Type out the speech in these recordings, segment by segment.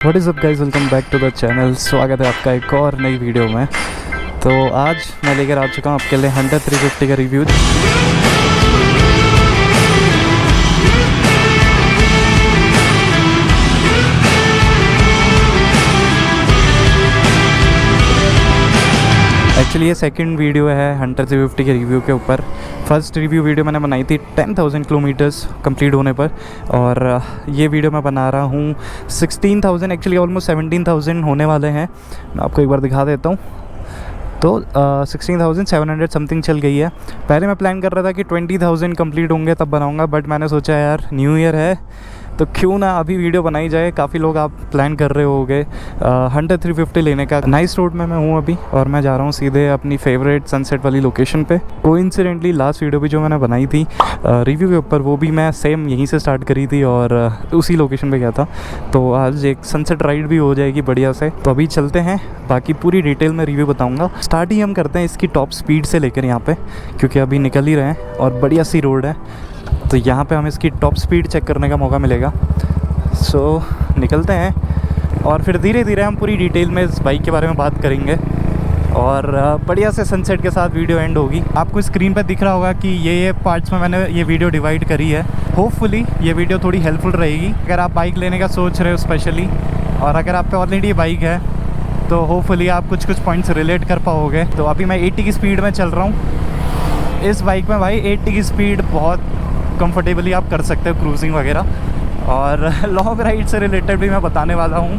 What is up guys, welcome back to the channel. स्वागत है आपका एक और नई वीडियो में। तो आज मैं लेकर आ चुका हूँ आपके लिए हंटर 350 का रिव्यू। एक्चुअली ये सेकंड वीडियो है हंटर 350 के रिव्यू के ऊपर। फर्स्ट रिव्यू वीडियो मैंने बनाई थी 10,000 किलोमीटर्स कंप्लीट होने पर, और ये वीडियो मैं बना रहा हूँ 16,000, एक्चुअली ऑलमोस्ट 17,000 होने वाले हैं। मैं आपको एक बार दिखा देता हूँ। तो 16,700 समथिंग चल गई है। पहले मैं प्लान कर रहा था कि 20,000 कंप्लीट होंगे तब बनाऊँगा, बट मैंने सोचा यार न्यू ईयर है तो क्यों ना अभी वीडियो बनाई जाए। काफ़ी लोग आप प्लान कर रहे होगे हंटर 350 लेने का। नाइस रोड में मैं हूँ अभी, और मैं जा रहा हूँ सीधे अपनी फेवरेट सनसेट वाली लोकेशन पे। कोइंसिडेंटली लास्ट वीडियो भी जो मैंने बनाई थी रिव्यू के ऊपर, वो भी मैं सेम यहीं से स्टार्ट करी थी और उसी लोकेशन पे गया था। तो आज एक सनसेट राइड भी हो जाएगी बढ़िया से। तो अभी चलते हैं, बाकी पूरी डिटेल में रिव्यू बताऊँगा। स्टार्ट ही हम करते हैं इसकी टॉप स्पीड से लेकर यहाँ पे, क्योंकि अभी निकल ही रहे हैं और बढ़िया सी रोड है, तो यहाँ पे हमें इसकी टॉप स्पीड चेक करने का मौका मिलेगा। सो निकलते हैं और फिर धीरे धीरे हम पूरी डिटेल में इस बाइक के बारे में बात करेंगे, और बढ़िया से सनसेट के साथ वीडियो एंड होगी। आपको स्क्रीन पर दिख रहा होगा कि ये पार्ट्स में मैंने ये वीडियो डिवाइड करी है। होपफुली ये वीडियो थोड़ी हेल्पफुल रहेगी अगर आप बाइक लेने का सोच रहे हो स्पेशली, और अगर आप पे ऑलरेडी बाइक है तो होपफुली आप कुछ पॉइंट्स रिलेट कर पाओगे। तो अभी मैं 80 की स्पीड में चल रहा हूँ इस बाइक में। भाई 80 की स्पीड बहुत कंफर्टेबली आप कर सकते हो क्रूजिंग वगैरह, और लॉन्ग राइड से रिलेटेड भी मैं बताने वाला हूँ।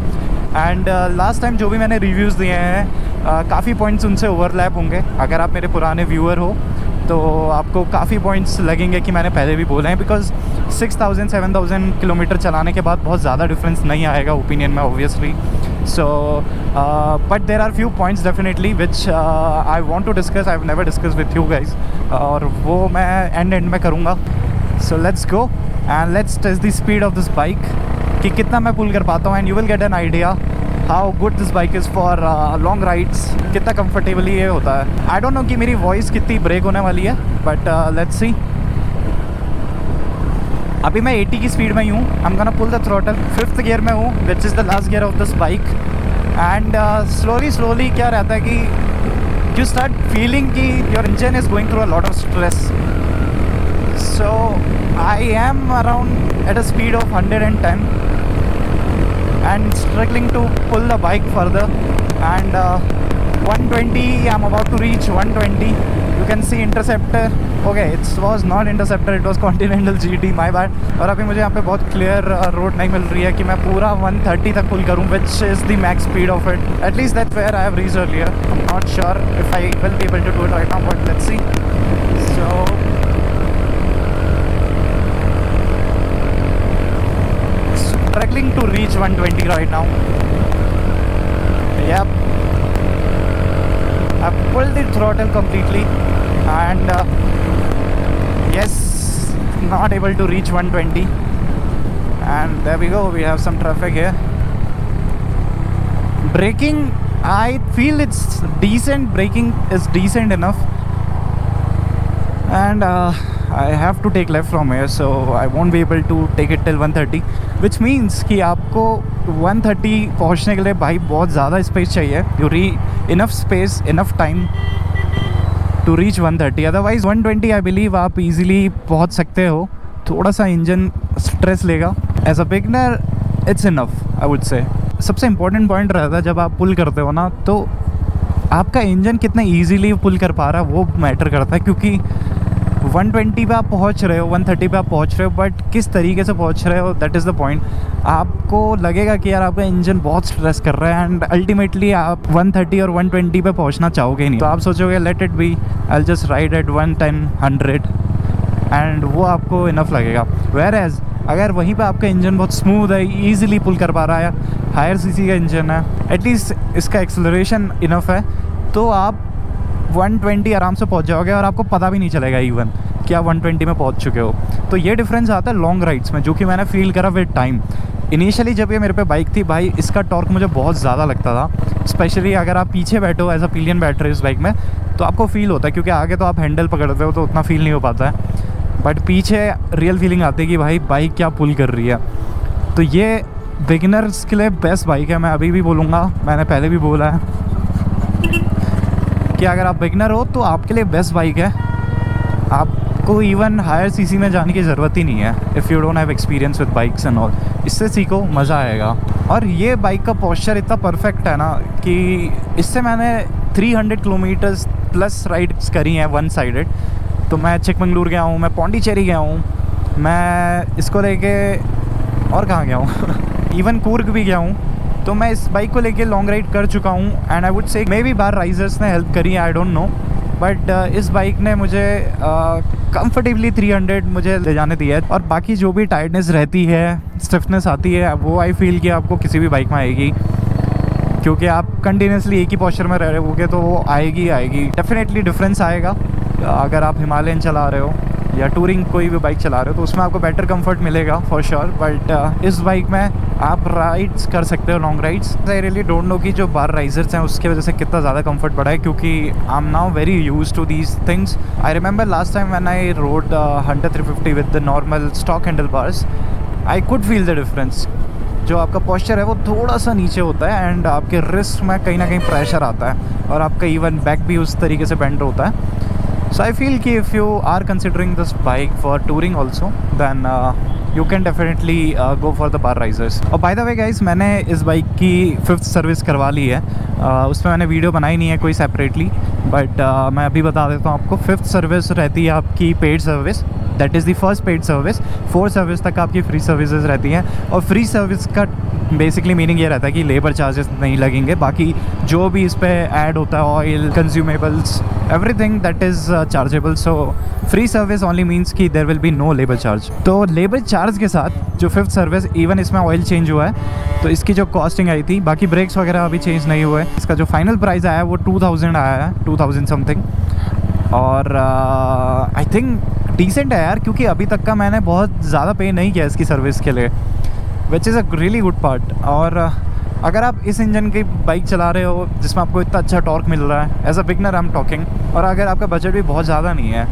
एंड लास्ट टाइम जो भी मैंने रिव्यूज़ दिए हैं काफ़ी पॉइंट्स उनसे ओवरलैप होंगे। अगर आप मेरे पुराने व्यूअर हो तो आपको काफ़ी पॉइंट्स लगेंगे कि मैंने पहले भी बोले हैं, बिकॉज 6,000-7,000 किलोमीटर चलाने के बाद बहुत ज़्यादा डिफरेंस नहीं आएगा ओपिनियन में obviously. So but there are few points definitely which I want to discuss, I have never discuss with you guys, और वो मैं एंड में करूँगा। So let's go and let's test the speed of this bike कि कितना मैं पुल कर पाता हूँ, and you will get an idea how good this bike is for long rides, कितना comfortably ये होता है। I don't know कि मेरी voice कितनी break होने वाली है, but let's see। अभी मैं 80 की स्पीड में ही हूँ। I'm gonna pull the throttle, 5th gear में हूँ, which is the last gear of this bike, and slowly क्या रहता है कि you start feeling कि your engine is going through a lot of stress। So I am around at a speed of 110 and struggling to pull the bike further, and 120 I'm about to reach 120. You can see Interceptor, okay it was not Interceptor, it was Continental GT, my bad। और अभी मुझे यहाँ पे बहुत clear road नहीं मिल रही है कि मैं पूरा 130 तक पुल करूँ, which is the max speed of it, at least that's where I have reached earlier। I'm not sure if I will be able to do it right now, but let's see। So struggling to reach 120 right now। Yep, I pulled the throttle completely and yes, not able to reach 120, and there we go, we have some traffic here। Braking, I feel it's decent, braking is decent enough, and I have to take left from here, so I won't be able to take it till 130, which means कि आपको 130 पहुंचने के लिए भाई बहुत ज़्यादा space चाहिए। You need enough space, enough time to reach 130, otherwise 120 I believe आप easily पहुंच सकते हो। थोड़ा सा इंजन स्ट्रेस लेगा, as a beginner it's enough I would say. सबसे इम्पोर्टेंट पॉइंट रहता है जब आप पुल करते हो ना, तो आपका इंजन कितना ईजीली पुल कर पा रहा है वो मैटर करता है, क्योंकि 120 पे आप पहुंच रहे हो, 130 पे आप पहुंच रहे हो, बट किस तरीके से पहुंच रहे हो, दैट इज़ द पॉइंट। आपको लगेगा कि यार आपका इंजन बहुत स्ट्रेस कर रहा है, एंड अल्टीमेटली आप 130 और 120 पे पहुंचना चाहोगे नहीं। तो आप सोचोगे let it be, I will just ride at 110, 100, and वो आपको इनफ लगेगा। वेयर एज अगर वहीं पे आपका इंजन बहुत स्मूथ है, ईजिली पुल कर पा रहा है, हायर सीसी का इंजन है, एटलीस्ट इसका एक्सेलरेशन इनफ है, तो आप 120 आराम से पहुंच जाओगे और आपको पता भी नहीं चलेगा इवन कि आप 120 में पहुंच चुके हो। तो ये डिफरेंस आता है लॉन्ग राइड्स में, जो कि मैंने फील करा विद टाइम। इनिशियली जब ये मेरे पे बाइक थी भाई, इसका टॉर्क मुझे बहुत ज़्यादा लगता था, स्पेशली अगर आप पीछे बैठो एज अ पिलियन बैठ रहे हो इस बाइक में, तो आपको फील होता है, क्योंकि आगे तो आप हैंडल पकड़ते हो तो उतना फील नहीं हो पाता है, बट पीछे रियल फीलिंग आती है कि भाई बाइक क्या पुल कर रही है। तो ये बिगिनर्स के लिए बेस्ट बाइक है, मैं अभी भी बोलूँगा, मैंने पहले भी बोला है कि अगर आप बिगिनर हो तो आपके लिए बेस्ट बाइक है। आपको इवन हायर सीसी में जाने की ज़रूरत ही नहीं है if you don't have experience with bikes and all. इससे सीखो, मज़ा आएगा। और ये बाइक का पोस्चर इतना परफेक्ट है ना कि इससे मैंने 300 किलोमीटर्स प्लस राइड्स करी हैं वन साइडेड। तो मैं चिकमंगलूर गया हूँ, मैं पौंडीचेरी गया हूँ, मैं इसको लेके और कहाँ गया हूँ इवन कूर्ग भी गया हूँ। तो मैं इस बाइक को लेके लॉन्ग राइड कर चुका हूँ and I would say may be bar risers ने हेल्प करी, आई डोंट नो, बट इस बाइक ने मुझे कंफर्टेबली 300 मुझे ले जाने दिया है। और बाकी जो भी टायर्डनेस रहती है, स्टिफनेस आती है, वो आई फील कि आपको किसी भी बाइक में आएगी, क्योंकि आप कंटिन्यूसली एक ही पोस्चर में रह रहे होगे तो वो आएगी डेफिनेटली डिफरेंस आएगा। अगर आप हिमालयन चला रहे हो या टूरिंग कोई भी बाइक चला रहे हो तो उसमें आपको बेटर कंफर्ट मिलेगा फॉर श्योर। बट इस बाइक में आप राइड्स कर सकते हो, long rides. I really don't know कि जो बार राइजर्स हैं उसकी वजह से कितना ज़्यादा कंफर्ट बढ़ा है, क्योंकि I am now very used to these things. I remember last time when I rode Hunter 350 with the normal stock handle bars, I could feel the difference. जो आपका पोस्चर है वो थोड़ा सा नीचे होता है एंड आपके रिस्ट में कहीं ना कहीं प्रेशर आता है और आपका इवन बैक भी उस तरीके से बेंड होता है। So I feel कि if you are considering this bike for touring also, then you can definitely go for the bar risers. और by the way guys, मैंने इस बाइक की 5th सर्विस करवा ली है। उसमें मैंने वीडियो बनाई नहीं है कोई सेपरेटली, बट मैं अभी बता देता हूँ आपको। 5th सर्विस रहती है आपकी paid service, that is the first paid service. 4 service तक आपकी फ्री सर्विसेज रहती हैं। और फ्री सर्विस का बेसिकली मीनिंग ये रहता है कि लेबर चार्जेस नहीं लगेंगे, बाकी जो भी इस पर ऐड होता है, oil, consumables, everything that is chargeable. So free service only means कि there will be no labour charge. तो लेबर चार्ज के साथ जो 5th सर्विस, इवन इसमें ऑयल चेंज हुआ है तो इसकी जो कॉस्टिंग आई थी, बाकी ब्रेक्स वगैरह अभी चेंज नहीं हुए, इसका जो फाइनल प्राइस आया है वो 2000 आया है, 2000 समथिंग। और आई थिंक डिसेंट है यार, क्योंकि अभी तक का मैंने बहुत ज़्यादा पे नहीं किया इसकी सर्विस के लिए, which is a really good part. और अगर आप इस इंजन की बाइक चला रहे हो जिसमें आपको इतना अच्छा टॉर्क मिल रहा है, as a beginner I am talking, और अगर आपका बजट भी बहुत ज़्यादा नहीं है,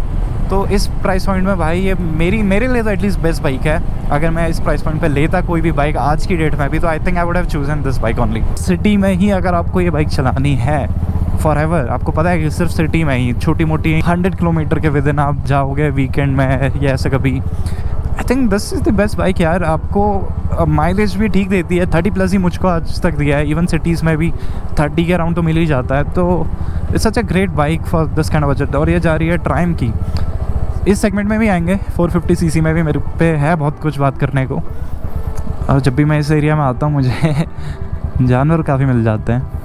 तो इस प्राइस पॉइंट में भाई ये मेरे लिए तो एटलीस्ट बेस्ट बाइक है। अगर मैं इस प्राइस पॉइंट पे लेता कोई भी बाइक आज की डेट में भी, तो I think I would have chosen this bike only. City में ही अगर आपको ये बाइक चलानी है फॉर एवर, आपको पता है कि सिर्फ सिटी में ही छोटी मोटी 100 किलोमीटर के विद इन आप जाओगे वीकेंड में या ऐसे कभी, I think this is the best bike यार। आपको माइलेज भी ठीक देती है, 30+ ही मुझको आज तक दिया है, इवन सिटीज़ में भी 30 के अराउंड तो मिल ही जाता है। तो it's such a great bike for this kind of budget. और ये जा रही है ट्रायम्फ की। इस सेगमेंट में भी आएंगे, 450 सीसी में भी मेरे पे है बहुत कुछ बात करने को। और जब भी मैं इस एरिया में आता हूँ मुझे जानवर काफ़ी मिल जाते हैं।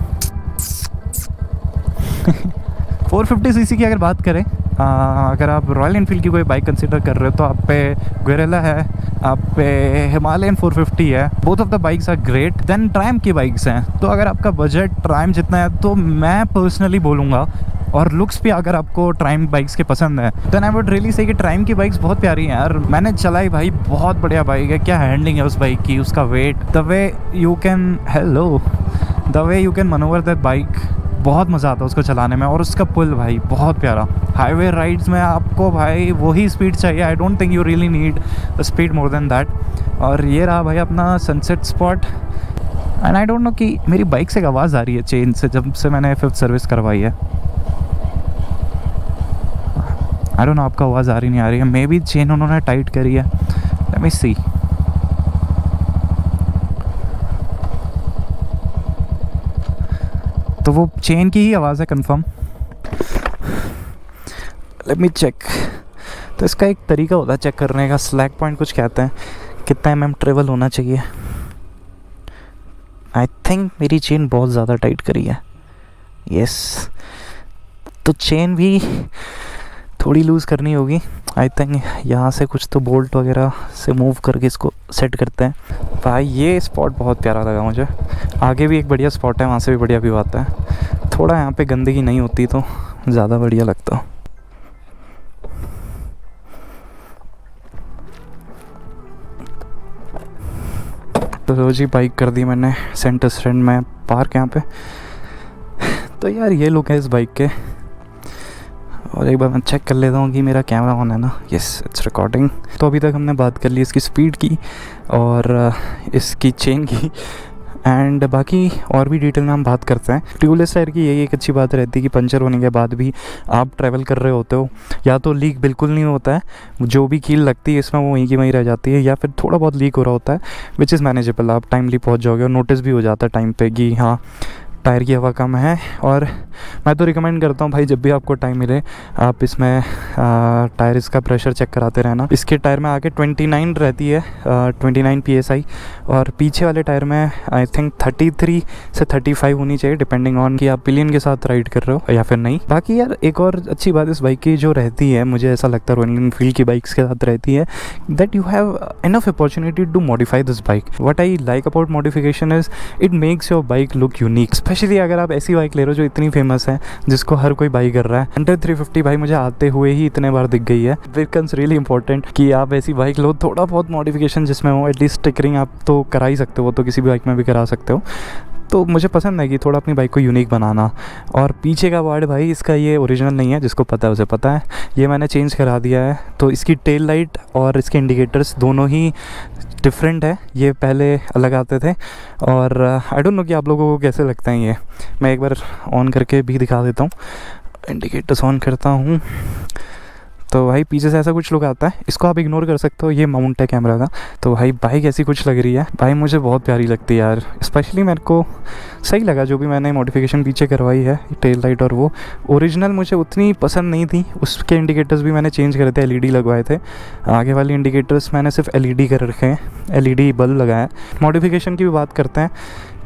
450 सीसी की अगर बात करें, अगर आप रॉयल एनफील्ड की कोई बाइक कंसिडर कर रहे हो तो आप पे गोरिल्ला है, आप पे हिमालयन 450 है। Both of the bikes are great. Then Triumph की बाइक्स हैं, तो अगर आपका बजट ट्रायम्फ जितना है तो मैं पर्सनली बोलूँगा, और लुक्स भी अगर आपको ट्रायम्फ बाइक्स के पसंद है, then I would really say कि ट्रायम्फ की बाइक्स बहुत प्यारी हैं यार। मैंने चलाई भाई, बहुत बढ़िया बाइक है। क्या हैंडलिंग है उस बाइक की, उसका weight, the way you can manoeuvre that bike, बहुत मज़ा आता है उसको चलाने में। और उसका पुल भाई बहुत प्यारा। हाईवे राइड्स में आपको भाई वही स्पीड चाहिए, I don't think you really need speed more than that. और ये रहा भाई अपना sunset spot. And I don't no कि मेरी बाइक से एक आवाज़ आ रही है चेन से, जब से मैंने 5th सर्विस करवाई है। आई डोंट नो आपका आवाज़ आ रही नहीं आ रही है, मे बी चेन उन्होंने टाइट करी है, लेट मी सी। तो वो चेन की ही आवाज़ है कंफर्म। Let me check. तो इसका एक तरीका होता है चेक करने का, स्लैग पॉइंट कुछ कहते हैं, कितना mm ट्रेवल होना चाहिए। आई थिंक मेरी चेन बहुत ज़्यादा टाइट करी है, यस। तो चेन भी थोड़ी लूज़ करनी होगी आई थिंक। यहाँ से कुछ तो बोल्ट वगैरह से मूव करके इसको सेट करते हैं। भाई ये स्पॉट बहुत प्यारा लगा मुझे। आगे भी एक बढ़िया स्पॉट है, वहाँ से भी बढ़िया व्यू आता है। थोड़ा यहाँ पे गंदगी नहीं होती तो ज़्यादा बढ़िया लगता। तो जी बाइक कर दी मैंने सेंटर स्टैंड में पार्क यहाँ पे। तो यार ये लुक है इस बाइक के। और एक बार मैं चेक कर लेता हूँ कि मेरा कैमरा ऑन है ना। Yes, it's recording. तो अभी तक हमने बात कर ली इसकी स्पीड की और इसकी चेन की, एंड बाकी और भी डिटेल में हम बात करते हैं। ट्यूबलेस टायर की यही एक अच्छी बात रहती है कि पंचर होने के बाद भी आप ट्रैवल कर रहे होते हो, या तो लीक बिल्कुल नहीं होता है, जो भी कील लगती है इसमें वो वहीं की वहीं रह जाती है, या फिर थोड़ा बहुत लीक हो रहा होता है, विच इज़ मैनेजेबल। आप टाइमली पहुंच जाओगे और नोटिस भी हो जाता है टाइम पे कि हाँ टायर की हवा कम है। और मैं तो रिकमेंड करता हूँ भाई, जब भी आपको टाइम मिले आप इसमें टायर इसका प्रेशर चेक कराते रहना। इसके टायर में आके 29 रहती है, 29 PSI, और पीछे वाले टायर में आई थिंक 33 से 35 होनी चाहिए, डिपेंडिंग ऑन कि आप पिलियन के साथ राइड कर रहे हो या फिर नहीं। बाकी यार एक और अच्छी बात इस बाइक की जो रहती है, मुझे ऐसा लगता है रॉयल एनफील्ड की बाइक्स के साथ रहती है, that you have enough opportunity to modify this bike. What I like about modification is it makes your bike look unique, especially अगर आप ऐसी बाइक ले रहे हो जो इतनी फेमस है, जिसको हर कोई बाई कर रहा है। हंटर 350 भाई मुझे आते हुए ही इतने बार दिख गई है। बिकम्स रियली इंपॉर्टेंट कि आप ऐसी बाइक लो, थोड़ा बहुत मॉडिफिकेशन जिसमें हो, एटलीस्ट स्टिकरिंग आप तो करा ही सकते हो, तो किसी भी बाइक में भी करा सकते हो। तो मुझे पसंद है कि थोड़ा अपनी बाइक को यूनिक बनाना। और पीछे का पार्ट भाई इसका ये ओरिजिनल नहीं है, जिसको पता है उसे पता है, ये मैंने चेंज करा दिया है। तो इसकी टेल लाइट और इसके इंडिकेटर्स दोनों ही डिफरेंट है, ये पहले अलग आते थे। और आई डोंट नो कि आप लोगों को कैसे लगता है ये, मैं एक बार ऑन करके भी दिखा देता हूँ। इंडिकेटर्स ऑन करता हूँ तो भाई पीछे से ऐसा कुछ लुक आता है, इसको आप इग्नोर कर सकते हो, ये माउंट है कैमरा का। तो भाई बाइक ऐसी कुछ लग रही है भाई, मुझे बहुत प्यारी लगती है यार। स्पेशली मेरे को सही लगा जो भी मैंने मॉडिफिकेशन पीछे करवाई है, टेल लाइट और वो ओरिजिनल मुझे उतनी पसंद नहीं थी। उसके इंडिकेटर्स भी मैंने चेंज करे थे, LED लगवाए थे। आगे वाले इंडिकेटर्स मैंने सिर्फ LED कर रखे हैं, LED बल्ब लगाया है। मॉडिफिकेशन की भी बात करते हैं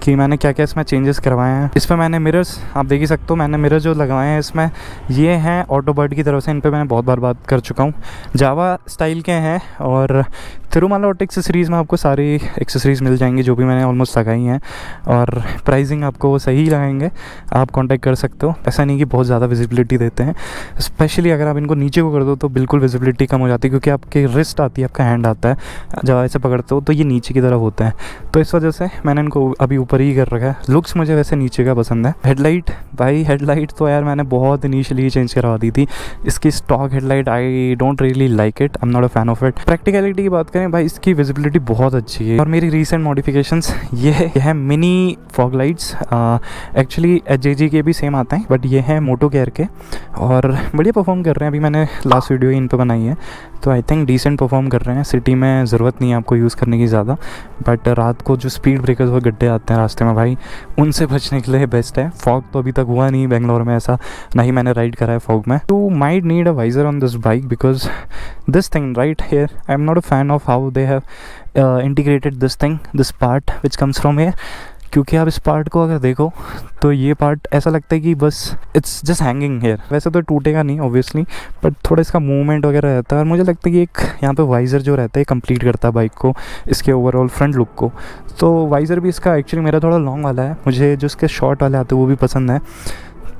कि मैंने क्या क्या इसमें चेंजेस करवाए हैं। इसमें मैंने मिरर्स आप देख ही सकते हो, मैंने मिरर जो लगाए हैं इसमें ये हैं ऑटोबर्ड की तरफ से, इन पे मैंने बहुत बार बात कर चुका हूँ। जावा स्टाइल के हैं और तिरुमाला ऑटो एक्सेसरीज़ में आपको सारी एक्सेसरीज़ मिल जाएंगी जो भी मैंने ऑलमोस्ट लगाई हैं, और प्राइसिंग आपको सही लगाएंगे, आप कांटेक्ट कर सकते हो। ऐसा नहीं कि बहुत ज़्यादा विजिबिलिटी देते हैं, स्पेशली अगर आप इनको नीचे को कर दो तो बिल्कुल विजिबिलिटी कम हो जाती है, क्योंकि आपकी रिस्ट आती है, आपका हैंड आता है, जब ऐसे पकड़ते हो तो ये नीचे की तरफ होता है। तो इस वजह से मैंने इनको अभी ऊपर ही कर रखा है। लुक्स मुझे वैसे नीचे का पसंद है। हेडलाइट भाई, हेडलाइट तो यार मैंने बहुत इनिशियली चेंज करवा दी थी। इसकी stock headlight I don't really like it, I am not a fan of it. Practicality की बात करें भाई, इसकी विजिबिलिटी बहुत अच्छी है। और मेरी रीसेंट मॉडिफिकेशंस ये है mini fog lights, actually HJG के भी सेम आते हैं, बट ये हैं मोटो केयर के और बढ़िया परफॉर्म कर रहे हैं। अभी मैंने लास्ट वीडियो इन पर बनाई है, तो आई थिंक डिसेंट परफॉर्म कर रहे हैं। सिटी में ज़रूरत नहीं है आपको यूज़ करने की ज़्यादा, बट रात को जो स्पीड ब्रेकर्स और गड्ढे आते हैं रास्ते में भाई, उनसे बचने के लिए बेस्ट है। फॉग तो अभी तक हुआ नहीं बेंगलोर में, ऐसा ना ही मैंने राइड करा है फॉग में। To might need a visor on this bike, because this thing right here, I am not a fan of how they have integrated this thing, this part which comes from here. क्योंकि आप इस part को अगर देखो तो ये part ऐसा लगता है कि बस इट्स जस्ट हैंगिंग हेयर। वैसे तो टूटेगा नहीं ऑब्वियसली, बट थोड़ा इसका मूवमेंट वगैरह रहता है, और मुझे लगता है कि एक यहाँ पे वाइज़र जो रहता है कंप्लीट करता है बाइक को, इसके ओवरऑल फ्रंट लुक को। तो वाइज़र भी इसका एक्चुअली मेरा थोड़ा लॉन्ग वाला है, मुझे जो इसके शॉर्ट वाले आते हैं वो भी पसंद है,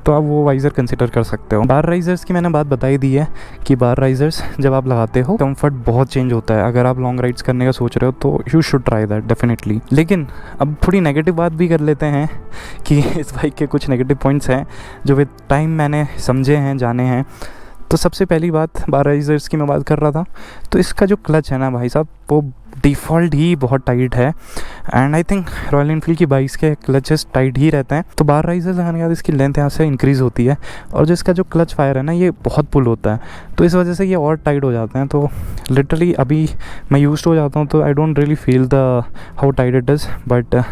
तो आप वो वाइज़र कंसिडर कर सकते हो। बार राइजर्स की मैंने बात बताई दी है कि बार राइजर्स जब आप लगाते हो कंफर्ट बहुत चेंज होता है। अगर आप लॉन्ग राइड्स करने का सोच रहे हो तो you should try that definitely. लेकिन अब थोड़ी नेगेटिव बात भी कर लेते हैं कि इस बाइक के कुछ नेगेटिव पॉइंट्स हैं जो विद टाइम मैंने समझे हैं, जाने हैं। तो सबसे पहली बात बार राइजर्स की मैं बात कर रहा था, तो इसका जो क्लच है ना भाई साहब, वो डिफ़ॉल्ट ही बहुत टाइट है, and I think royal Enfield की बाइक्स के क्लचेस टाइट ही रहते हैं। तो बार राइजर्स लगाने के बाद इसकी लेंथ यहाँ से इंक्रीज़ होती है, और जो इसका जो क्लच फायर है ना, ये बहुत पुल होता है, तो इस वजह से ये और टाइट हो जाते हैं। तो लिटरली अभी मैं यूज्ड हो जाता हूँ, तो I don't really feel the how tight it is, but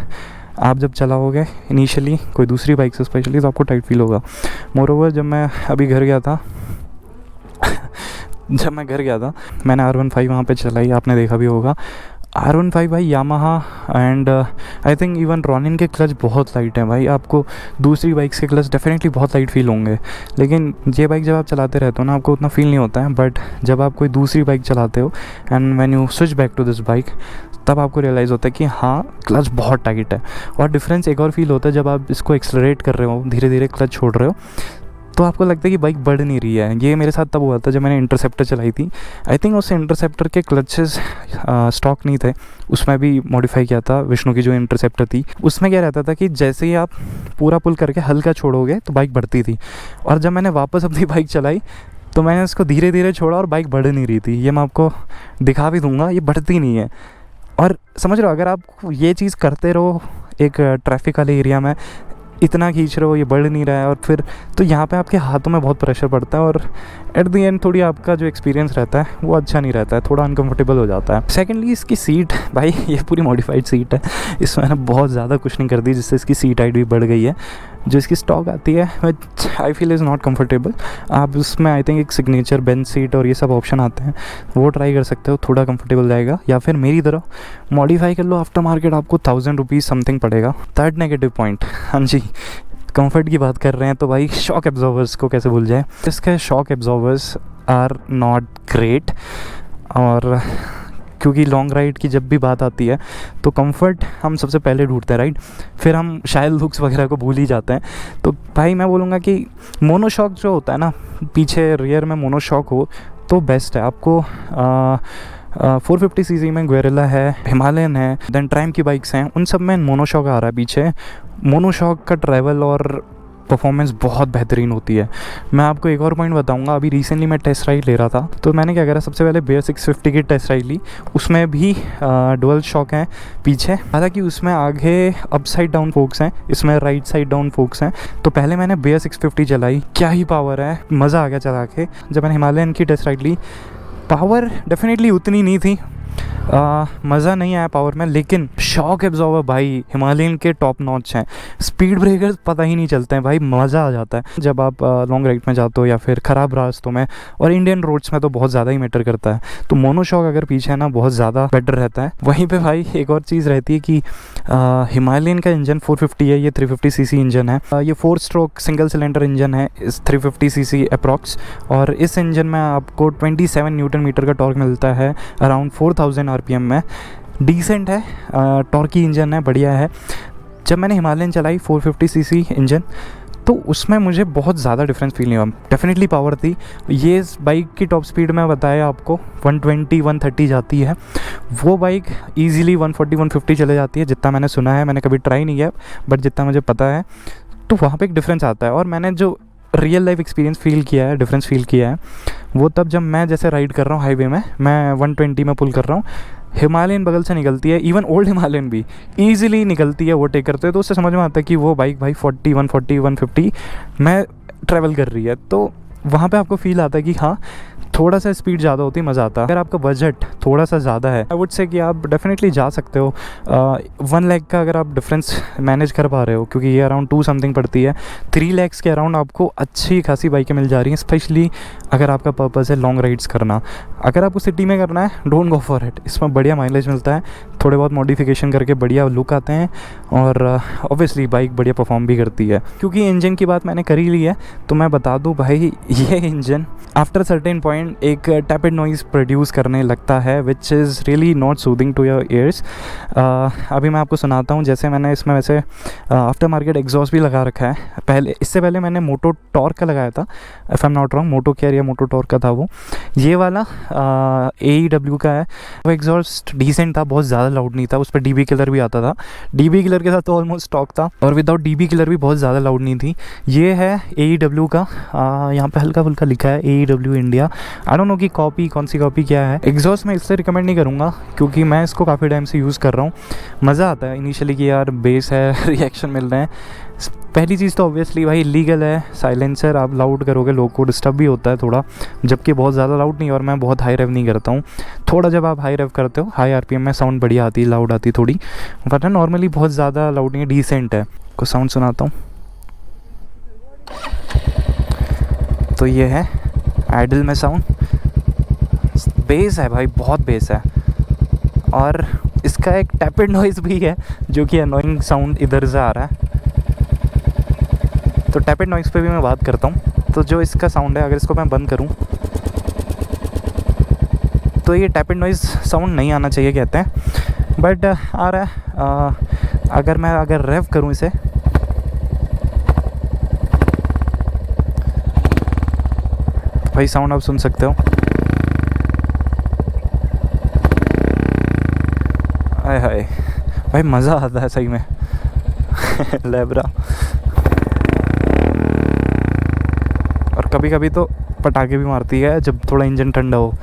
आप जब चलाओगे इनिशियली कोई दूसरी बाइक से स्पेशली, तो आपको टाइट फील होगा। मोरओवर जब मैं अभी घर गया था मैंने R15 वहाँ पे चलाई, आपने देखा भी होगा। R15 भाई Yamaha and I think even Ronin के क्लच बहुत लाइट हैं भाई, आपको दूसरी बाइक्स के क्लच डेफिनेटली बहुत लाइट फील होंगे, लेकिन ये बाइक जब आप चलाते रहते हो ना, आपको उतना फील नहीं होता है। बट जब आप कोई दूसरी बाइक चलाते हो and when you switch back to this bike, तब आपको रियलाइज़ होता है कि हाँ क्लच बहुत टाइट है। और डिफरेंस एक और फील होता है जब आप इसको एक्सलरेट कर रहे हो, धीरे धीरे क्लच छोड़ रहे हो, तो आपको लगता है कि बाइक बढ़ नहीं रही है। ये मेरे साथ तब हुआ था जब मैंने इंटरसेप्टर चलाई थी। आई थिंक उस इंटरसेप्टर के क्लचेस स्टॉक नहीं थे, उसमें भी मॉडिफाई किया था विष्णु की जो इंटरसेप्टर थी। उसमें क्या रहता था कि जैसे ही आप पूरा पुल करके हल्का छोड़ोगे तो बाइक बढ़ती थी, और जब मैंने वापस अपनी बाइक चलाई तो मैंने उसको धीरे धीरे छोड़ा और बाइक बढ़ नहीं रही थी। ये मैं आपको दिखा भी दूंगा, ये बढ़ती नहीं है। और समझ रहे हो, अगर आप ये चीज़ करते रहो एक ट्रैफिक वाले एरिया में, इतना खींच रहे हो, ये बढ़ नहीं रहा है, और फिर तो यहाँ पे आपके हाथों में बहुत प्रेशर पड़ता है, और एट दी एंड थोड़ी आपका जो एक्सपीरियंस रहता है वो अच्छा नहीं रहता है, थोड़ा अनकंफर्टेबल हो जाता है। सेकेंडली इसकी सीट, भाई ये पूरी मॉडिफाइड सीट है, इसमें मैंने बहुत ज़्यादा कुछ नहीं कर दी जिससे इसकी सीट हाइट भी बढ़ गई है। जो इसकी स्टॉक आती है which I feel is not comfortable. आप उसमें आई थिंक एक सिग्नेचर बेंच सीट और ये सब ऑप्शन आते हैं, वो ट्राई कर सकते हो, थोड़ा कंफर्टेबल जाएगा। या फिर मेरी तरह मॉडिफाई कर लो आफ्टर मार्केट, आपको 1000 रुपीज़ समथिंग पड़ेगा। थर्ड नेगेटिव पॉइंट, हाँ जी, कंफर्ट की बात कर रहे हैं तो भाई शॉक एब्जॉर्वर्स को कैसे भूल जाए। इसके shock absorbers are not great, और क्योंकि लॉन्ग राइड की जब भी बात आती है तो कंफर्ट हम सबसे पहले ढूंढते हैं, राइट, फिर हम शायद लुक्स वगैरह को भूल ही जाते हैं। तो भाई मैं बोलूँगा कि मोनोशॉक जो होता है ना, पीछे रियर में मोनोशॉक हो तो बेस्ट है। आपको 450 सीसी में गोरिल्ला है, हिमालयन है, देन ट्राइम की बाइक्स हैं, उन सब में मोनोशॉक आ रहा है पीछे। मोनोशॉक का ट्रैवल और परफॉर्मेंस बहुत बेहतरीन होती है। मैं आपको एक और पॉइंट बताऊंगा, अभी रिसेंटली मैं टेस्ट राइड ले रहा था तो मैंने क्या करा, सबसे पहले बेयर 650 की टेस्ट राइड ली। उसमें भी डुअल शॉक हैं पीछे, हालांकि उसमें आगे अप साइड डाउन फोक्स हैं, इसमें राइट साइड डाउन फोक्स हैं। तो पहले मैंने बेयर 650 चलाई, क्या ही पावर है, मज़ा आ गया चला के। जब मैंने हिमालयन की टेस्ट राइड ली, पावर डेफिनेटली उतनी नहीं थी, मज़ा नहीं आया पावर में, लेकिन शॉक एब्जॉर्वर भाई हिमालयन के टॉप नॉच हैं। स्पीड ब्रेकर्स पता ही नहीं चलते हैं भाई, मज़ा आ जाता है जब आप लॉन्ग राइड में जाते हो या फिर ख़राब रास्तों में, और इंडियन रोड्स में तो बहुत ज़्यादा ही मैटर करता है। तो मोनोशॉक अगर पीछे है ना, बहुत ज़्यादा बेटर रहता है। वहीं पे भाई एक और चीज़ रहती है कि हिमालयन का इंजन 450 है, ये 350 सीसी इंजन है। ये 4 स्ट्रोक सिंगल सिलेंडर इंजन है, इस 350 सीसी अप्रॉक्स, और इस इंजन में आपको 27 न्यूटन मीटर का टॉर्क मिलता है अराउंड 4000 आरपीएम में। डिसेंट है, टॉर्की इंजन है, बढ़िया है। जब मैंने हिमालयन चलाई 450 सीसी इंजन, तो उसमें मुझे बहुत ज़्यादा डिफरेंस फील नहीं हुआ। डेफिनेटली पावर थी। ये बाइक की टॉप स्पीड में बताया आपको 120-130 जाती है, वो बाइक ईजिली 140-150 चले जाती है, जितना मैंने सुना है। मैंने कभी ट्राई नहीं किया, बट जितना मुझे पता है तो वहाँ पे एक डिफरेंस आता है। और मैंने जो रियल लाइफ एक्सपीरियंस फील किया है, डिफरेंस फील किया है, वो तब जब मैं जैसे राइड कर रहा हूँ हाईवे में, मैं 120 में पुल कर रहा हूँ, हिमालयन बगल से निकलती है, इवन ओल्ड हिमालयन भी ईजिली निकलती है ओवरटेक करते हैं, तो उससे समझ में आता है कि वो बाइक भाई 140-150 में ट्रैवल कर रही है। तो वहाँ पे आपको फील आता है कि हाँ, थोड़ा सा स्पीड ज़्यादा होती मज़ा आता है। अगर आपका बजट थोड़ा सा ज़्यादा है, आई वुड से कि आप डेफिनेटली जा सकते हो। 1 लाख का अगर आप डिफरेंस मैनेज कर पा रहे हो, क्योंकि ये अराउंड 2 समथिंग पड़ती है, 3 लाख के अराउंड आपको अच्छी खासी बाइकें मिल जा रही हैं, स्पेशली अगर आपका पर्पज़ है लॉन्ग राइड्स करना। अगर आपको सिटी में करना है, डोंट गो फॉर इट। इसमें बढ़िया माइलेज मिलता है, थोड़े बहुत मॉडिफिकेशन करके बढ़िया लुक आते हैं, और ऑब्वियसली बाइक बढ़िया परफॉर्म भी करती है। क्योंकि इंजन की बात मैंने करी ली है तो मैं बता दूँ भाई, ये इंजन आफ्टर सर्टेन पॉइंट एक टैपिड नॉइज़ प्रोड्यूस करने लगता है, which is really not soothing to your ears. अभी मैं आपको सुनाता हूँ। जैसे मैंने इसमें वैसे आफ्टर मार्केट एग्जॉस्ट भी लगा रखा है। इससे पहले मैंने मोटो टॉर्क का लगाया था, if I am not wrong, moto care या मोटो टॉर्क का था वो। ये वाला AEW का है। वो एग्जॉस्ट डिसेंट था, बहुत ज़्यादा लाउड नहीं था, उस पर DB किलर भी आता था। DB किलर के साथ तो ऑलमोस्ट स्टॉक था, और विदाउट DB किलर भी बहुत ज़्यादा लाउड नहीं थी। ये है AEW का, यहाँ पे हल्का फुल्का लिखा है AEW India. I don't no कि कॉपी कौन सी कॉपी क्या है। एग्जॉस्ट मैं इसलिए रिकमेंड नहीं करूँगा क्योंकि मैं इसको काफ़ी टाइम से यूज़ कर रहा हूँ। मज़ा आता है इनिशियली कि यार बेस है, रिएक्शन मिल रहे हैं। पहली चीज़ तो ऑब्वियसली भाई लीगल है, साइलेंसर आप लाउड करोगे लोग को डिस्टर्ब भी होता है थोड़ा, जबकि बहुत ज़्यादा लाउड नहीं, और मैं बहुत हाई रेव नहीं करता हूँ। थोड़ा जब आप हाई रेव करते हो, हाई आरपीएम में साउंड बढ़िया आती है, लाउड आती थोड़ी, बट नॉर्मली बहुत ज़्यादा लाउड नहीं है, डिसेंट है। कुछ साउंड सुनाता हूँ। तो ये है आइडल में साउंड, बेस है भाई, बहुत बेस है, और इसका एक टैपिड नॉइज़ भी है जो कि अनोइंग साउंड इधर से आ रहा है। तो टैपिड नॉइज़ पे भी मैं बात करता हूँ। तो जो इसका साउंड है, अगर इसको मैं बंद करूँ तो ये टैपिड नॉइज़ साउंड नहीं आना चाहिए कहते हैं, बट आ रहा है। अगर रेव करूँ इसे, भाई साउंड आप सुन सकते हो, हाय हाय भाई मज़ा आता है सही में। लेब्रा। और कभी कभी तो पटाखे भी मारती है जब थोड़ा इंजन ठंडा हो,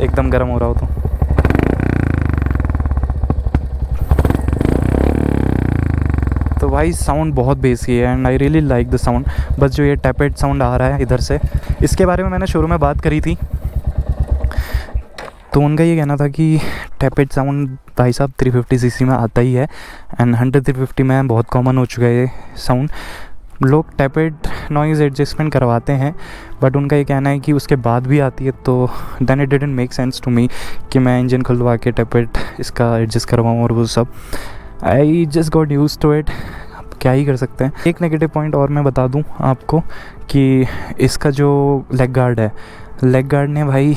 एकदम गर्म हो रहा हो तो भाई साउंड बहुत बेसी है and I really like the sound. बस जो ये टैपेट साउंड आ रहा है इधर से, इसके बारे में मैंने शुरू में बात करी थी, तो उनका ये कहना था कि टैपेट साउंड भाई साहब 350 सीसी में आता ही है एंड 100-350 में बहुत कॉमन हो चुका है ये साउंड। लोग टैपेट नॉइज़ एडजस्टमेंट करवाते हैं, बट उनका ये कहना है कि उसके बाद भी आती है, तो then it didn't make sense to me कि मैं इंजन खुलवा के टैपेट इसका एडजस्ट करवाऊँ और वो सब। I just got use to it, क्या ही कर सकते हैं। एक नेगेटिव पॉइंट और मैं बता दूं आपको कि इसका जो लेग गार्ड है, लेग गार्ड ने भाई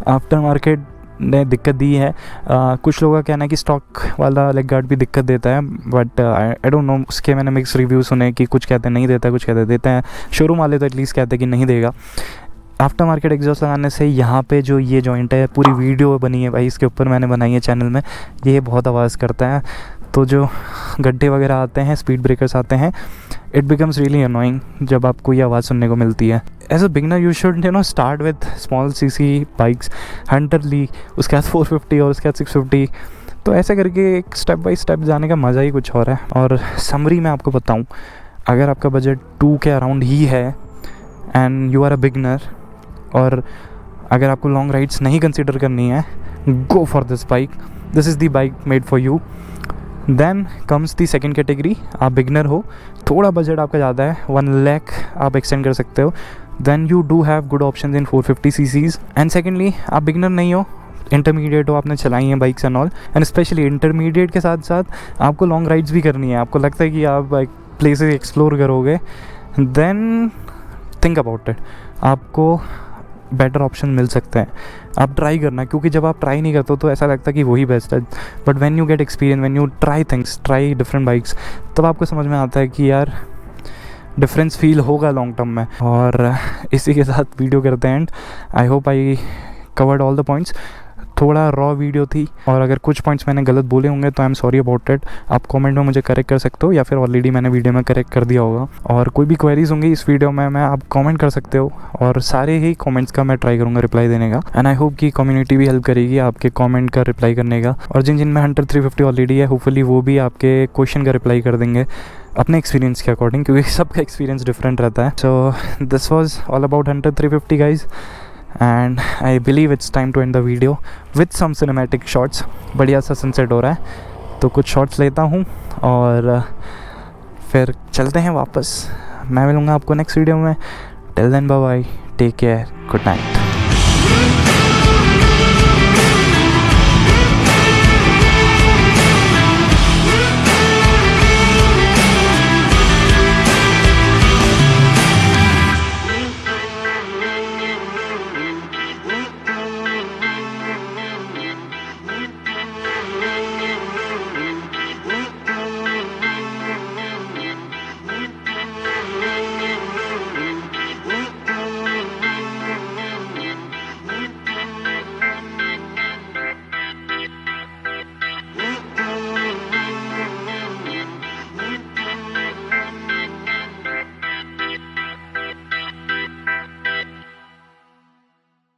आफ्टर मार्केट ने दिक्कत दी है। कुछ लोगों का कहना है कि स्टॉक वाला लेग गार्ड भी दिक्कत देता है, बट आई डोंट नो, उसके मैंने मिक्स रिव्यू सुने कि कुछ कहते हैं नहीं देता, कुछ कहते देते हैं। शोरूम वाले तो एटलीस्ट कहते हैं कि नहीं देगा। आफ्टर मार्केट एग्जॉस्ट लगाने से यहाँ पे जो ये जॉइंट है, पूरी वीडियो बनी है भाई इसके ऊपर, मैंने बनाई है चैनल में, ये बहुत आवाज़ करता है। तो जो गड्ढे वगैरह आते हैं, स्पीड ब्रेकर्स आते हैं, इट बिकम्स रियली अनोइंग जब आपको ये आवाज़ सुनने को मिलती है। As a beginner you should start with small CC bikes, hunter ली, उसके बाद 450 और उसके बाद 650। तो ऐसे करके एक स्टेप बाय स्टेप जाने का मज़ा ही कुछ और है। और समरी में आपको बताऊँ, अगर आपका बजट 2 के अराउंड ही है and you are a beginner, और अगर आपको लॉन्ग राइड्स नहीं कंसिडर करनी है, go for this bike, this is the bike made for you. Then comes the second category, आप बिगनर हो, थोड़ा बजट आपका ज़्यादा है, 1 लाख आप एक्सटेंड कर सकते हो, then you do have good option in 450 CCs. And secondly आप बिगनर नहीं हो, इंटरमीडिएट हो, आपने चलाई हैं bikes and all, and especially intermediate के साथ साथ आपको लॉन्ग राइड्स भी करनी है, आपको लगता है कि आप प्लेसेस एक्सप्लोर करोगे, देन थिंक अबाउट इट, आपको बेटर ऑप्शन मिल सकते हैं। आप ट्राई करना, क्योंकि जब आप ट्राई नहीं करते हो तो ऐसा लगता है कि वही बेस्ट है, but when you get experience, when you try things, try different bikes, तब आपको समझ में आता है कि यार डिफरेंस फील होगा लॉन्ग टर्म में। और इसी के साथ वीडियो करते हैं and I hope I covered all the points. थोड़ा रॉ वीडियो थी, और अगर कुछ पॉइंट्स मैंने गलत बोले होंगे तो I am sorry about it. आप कमेंट में मुझे करेक्ट कर सकते हो, या फिर ऑलरेडी मैंने वीडियो में करेक्ट कर दिया होगा। और कोई भी क्वेरीज होंगी इस वीडियो में, मैं आप कमेंट कर सकते हो, और सारे ही कमेंट्स का मैं ट्राई करूँगा रिप्लाई देने का। एंड आई होप कि कम्युनिटी भी हेल्प करेगी आपके कमेंट का रिप्लाई करने का, और जिन में हंटर 350 ऑलरेडी है, होपफुली वो भी आपके क्वेश्चन का रिप्लाई कर देंगे अपने एक्सपीरियंस के अकॉर्डिंग, क्योंकि सबका एक्सपीरियंस डिफरेंट रहता है। So this was all about Hunter 350 guys, and I believe it's time to end the video with some cinematic shots. बढ़िया सा सनसेट हो रहा है, तो कुछ शॉट्स लेता हूँ और फिर चलते हैं वापस। मैं मिलूँगा आपको नेक्स्ट वीडियो में। Till then bye bye, take care, good night.